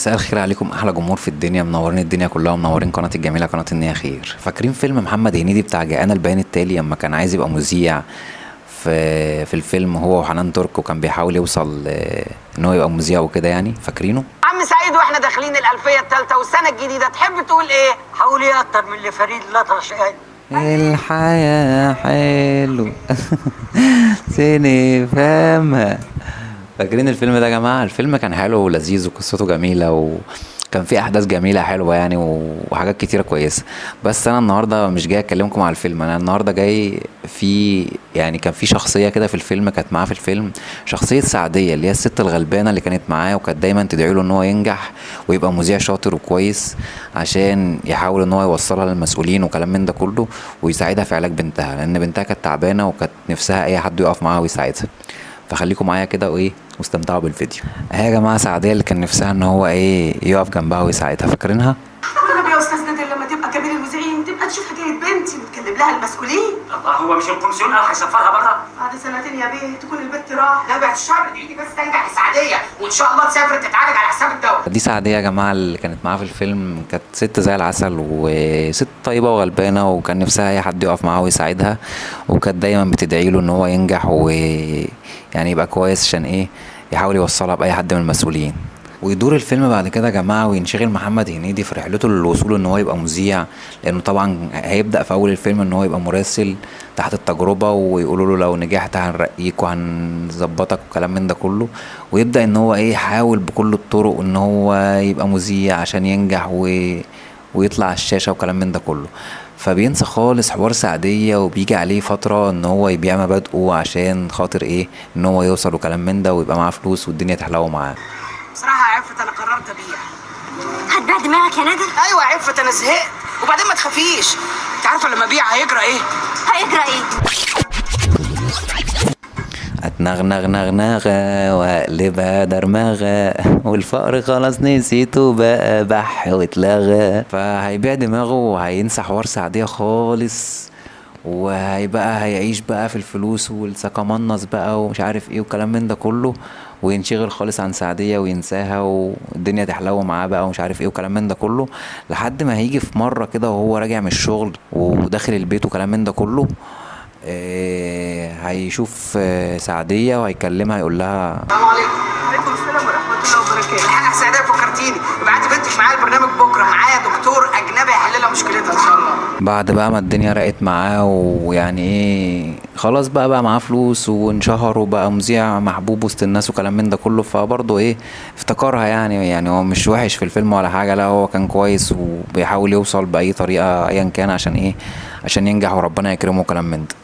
مساء الخير عليكم احلى جمهور في الدنيا، منورين الدنيا كلها ومنورين قناه الجميله قناه النية خير. فاكرين فيلم محمد هنيدي بتاع جاءنا البيان التالي لما كان عايز يبقى مذيع في الفيلم هو وحنان ترك، وكان بيحاول يوصل ان هو يبقى مذيع وكده؟ يعني فاكرينه؟ عم سعيد، واحنا داخلين الألفية الثالثة والسنة الجديدة تحب تقول ايه؟ حاول ايه اكتر من اللي فريد الأطرش قال؟ الحياة حلو سنفهمها. فاكرين الفيلم ده يا جماعة؟ الفيلم كان حلو ولذيذ وقصته جميلة وكان فيه أحداث جميلة حلوة يعني وحاجات كتيرة كويسة. بس أنا النهاردة مش جاي أكلمكم على الفيلم، أنا النهاردة جاي في يعني كان في شخصية كده في الفيلم كانت معاه في الفيلم، شخصية سعدية اللي هي الست الغلبانة اللي كانت معاه وكانت دايما تدعي له إن هو ينجح ويبقى مذيع شاطر وكويس عشان يحاول إن هو يوصلها للمسؤولين وكلام من ده كله، ويساعدها في علاج بنتها لأن بنتها كانت تعبانة وكانت نفسها أي حد يقف معاها ويساعدها. فخليكم معايا كده وايه واستمتعوا بالفيديو. اهي يا جماعه سعديه اللي كان نفسها ان هو ايه يقف جنبها ويساعدها، فاكرينها؟ والنبي يا استاذ نادر لما تبقى كبير المذيعين تبقى تشوف حكايه بنتي وتكلم لها المسؤولين. الله، هو مش الكومسيون قال هيسفرها بره؟ بعد سنتين يا بيه تكون البت راح. لا بعد الشر دي بس تنجح السعدية وإن شاء الله تسافر تتعالج على حساب الدواء. دي سعديه يا جماعه اللي كانت معاها في الفيلم، كانت ست زي العسل وست طيبه وغلبانه، وكان نفسها اي حد يقف معاها ويساعدها، وكانت دايما بتدعي له ان هو ينجح ويعني يبقى كويس عشان ايه يحاول يوصلها باي حد من المسؤولين. ويدور الفيلم بعد كده يا جماعه وينشغل محمد هنيدي في رحلته للوصول ان هو يبقى مذيع، لانه طبعا هيبدا في اول الفيلم ان هو يبقى مراسل تحت التجربه، ويقولوا له لو نجحت هنرقيك وهنظبطك وكلام من ده كله، ويبدا ان هو ايه يحاول بكل الطرق ان هو يبقى مذيع عشان ينجح ويطلع على الشاشه وكلام من ده كله. فبينسى خالص حوار سعدية وبيجي عليه فترة ان هو يبيع مبادئه عشان خاطر ايه ان هو يوصل وكلام من ده ويبقى معاه فلوس والدنيا تحلو معاه. بصراحة يا عفت أنا قررت أبيع. هتبيع دماغك يا نادر؟ أيوة يا عفت أنا زهقت، وبعدين ما تخافيش، أنت عارفة لما أبيع هيجرى إيه؟ هيجرى ايه؟ اتنغنغ نغنغة واقلبها درمغة والفقر خلاص نسيته بقى بح واتلغى. فهيبيع دماغه وهينسى حوار سعدية خالص، وهيبقى هيعيش بقى في الفلوس والسكمنص بقى ومش عارف ايه وكلام من ده كله، وينشغل خالص عن سعدية وينساها والدنيا تحلو معاه بقى ومش عارف ايه وكلام من ده كله، لحد ما هيجي في مرة كده وهو راجع من الشغل وداخل البيت وكلام من ده كله، هيشوف سعدية وهيكلمها يقول لها السلام عليكم. عليكم السلام ورحمه الله وبركاته. الحاجة سعدية فكرتيني، ابعتي بنتك معايا البرنامج بكرة، معايا دكتور أجنبي هيحل لها مشكلتها إن شاء الله. بعد بقى ما الدنيا رقت معاه ويعني ايه خلاص بقى معاه فلوس وانشهر وبقى مذيع محبوب وسط الناس وكلام من ده كله، فبرضه ايه افتكرها يعني هو مش وحش في الفيلم ولا حاجة، لا هو كان كويس وبيحاول يوصل بأي طريقة ايا كان عشان ايه عشان ينجح وربنا يكرمه وكلام من ده.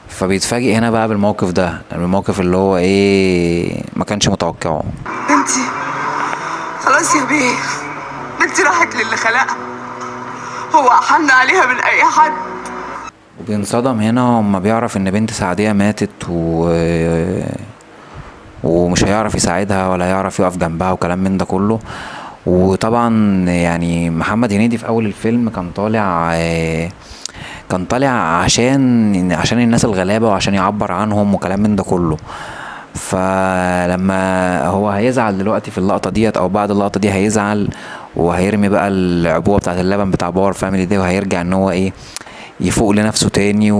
فبيتفاجئ هنا بقى بالموقف ده، الموقف اللي هو ايه ما كانش متوقعه. بنتي خلاص يا بيه، بنتي راحت للي خلقها، هو أحن عليها من أي حد. وبينصدم هنا اما بيعرف ان بنت سعدية ماتت ومش هيعرف يساعدها ولا هيعرف يقف جنبها وكلام من ده كله. وطبعا يعني محمد هنيدي في اول الفيلم كان طالع عشان الناس الغلابة وعشان يعبر عنهم وكلام من ده كله. فلما هو هيزعل دلوقتي في اللقطة ديت او بعد اللقطة دي هيزعل وهيرمي بقى العبوة بتاعت اللبن بتاع باور فاميلي دي، وهيرجع ان هو ايه يفوق لنفسه تاني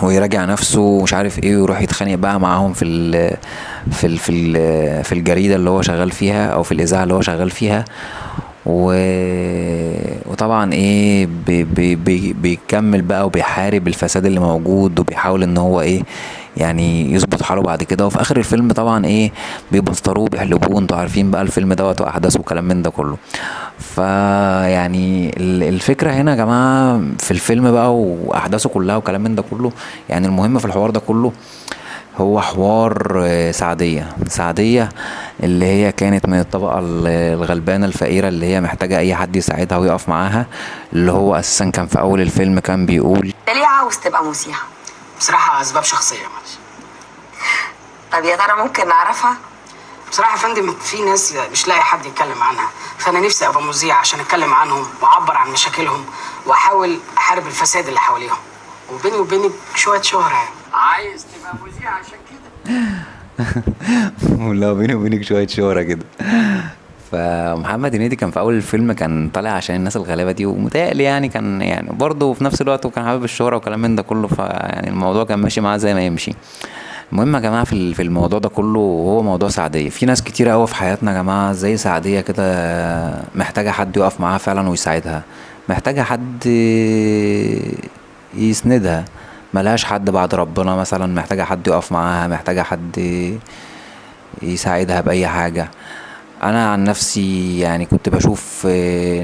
ويراجع نفسه ومش عارف ايه، ويروح يتخانق بقى معاهم في الجريدة اللي هو شغال فيها او في الاذاعة اللي هو شغال فيها. وطبعا ايه بيكمل بقى وبيحارب الفساد اللي موجود وبيحاول ان هو ايه يعني يظبط حاله بعد كده. وفي اخر الفيلم طبعا ايه بيبسطروه بيحلبوه، انتوا عارفين بقى الفيلم دوت واحداثه وكلام من ده كله. فيعني الفكره هنا يا جماعه في الفيلم بقى واحداثه كلها وكلام من ده كله، يعني المهم في الحوار ده كله هو حوار سعدية اللي هي كانت من الطبقة الغلبانة الفقيرة اللي هي محتاجة اي حد يساعدها ويقف معاها، اللي هو اساسا كان في اول الفيلم كان بيقول انت ليه عاوز تبقى مذيع؟ بصراحة أسباب شخصية معلش. طب يا ترى ممكن نعرفها؟ بصراحة يا فندم في ناس مش لاقي حد يتكلم عنها، فأنا نفسي أبقى مذيع عشان أتكلم عنهم وأعبر عن مشاكلهم وأحاول أحارب الفساد اللي حواليهم، وبيني وبينك شوية شهرة يعني. عايز تبقى مذيع عشان كده؟ ولا بيني وبينك شوية شهرة كده. فمحمد هنيدي كان في اول الفيلم كان طالع عشان الناس الغلابه دي، ومتهيألي يعني كان يعني برضه في نفس الوقت وكان حابب الشهره وكلام من ده كله، فيعني الموضوع كان ماشي معاه زي ما يمشي. المهم يا جماعه في الموضوع ده كله هو موضوع سعديه. في ناس كتيره قوي في حياتنا يا جماعه زي سعديه كده، محتاجه حد يقف معاها فعلا ويساعدها، محتاجه حد يسندها، ملهاش حد بعد ربنا مثلا، محتاجه حد يقف معاها، محتاجه حد يساعدها باي حاجه. انا عن نفسي يعني كنت بشوف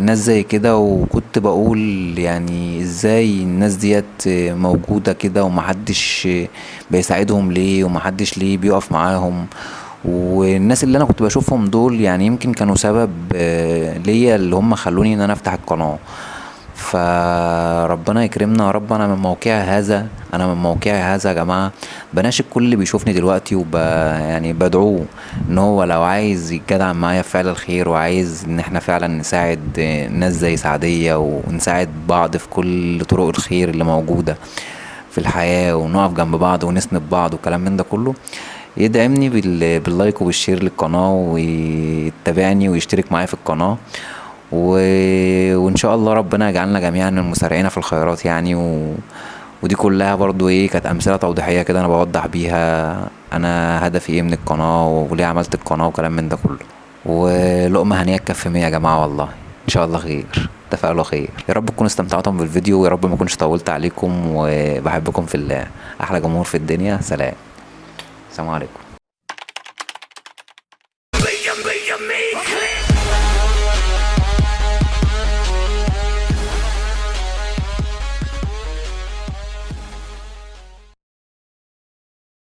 ناس زي كده، وكنت بقول يعني ازاي الناس ديت موجودة كده ومحدش بيساعدهم ليه، ومحدش ليه بيقف معاهم. والناس اللي انا كنت بشوفهم دول يعني يمكن كانوا سبب ليا اللي هم خلوني ان انا افتح القناة. فربنا يكرمنا يا رب. انا من موقعي هذا يا جماعه بناشد كل اللي بيشوفني دلوقتي يعني بدعوه ان هو لو عايز يتجدع معايا في فعل الخير، وعايز ان احنا فعلا نساعد ناس زي سعديه، ونساعد بعض في كل طرق الخير اللي موجوده في الحياه، ونقف جنب بعض ونسند بعض وكلام من ده كله، يدعمني باللايك وبالشير للقناه، ويتابعني ويشترك معايا في القناه. وان شاء الله ربنا يجعلنا جميعا من المسارعين في الخيرات يعني. ودي كلها برضو كانت امثله توضيحيه كده انا بوضح بيها انا هدفي ايه من القناه، وليه عملت القناه وكلام من ده كله. ولقمه هنيه تكفي 100 يا جماعه والله. ان شاء الله خير، تفائلوا خير. يا رب تكونوا استمتعتم بالفيديو، ويا رب ما اكونش طولت عليكم، وبحبكم في الله. احلى جمهور في الدنيا. سلام، السلام عليكم.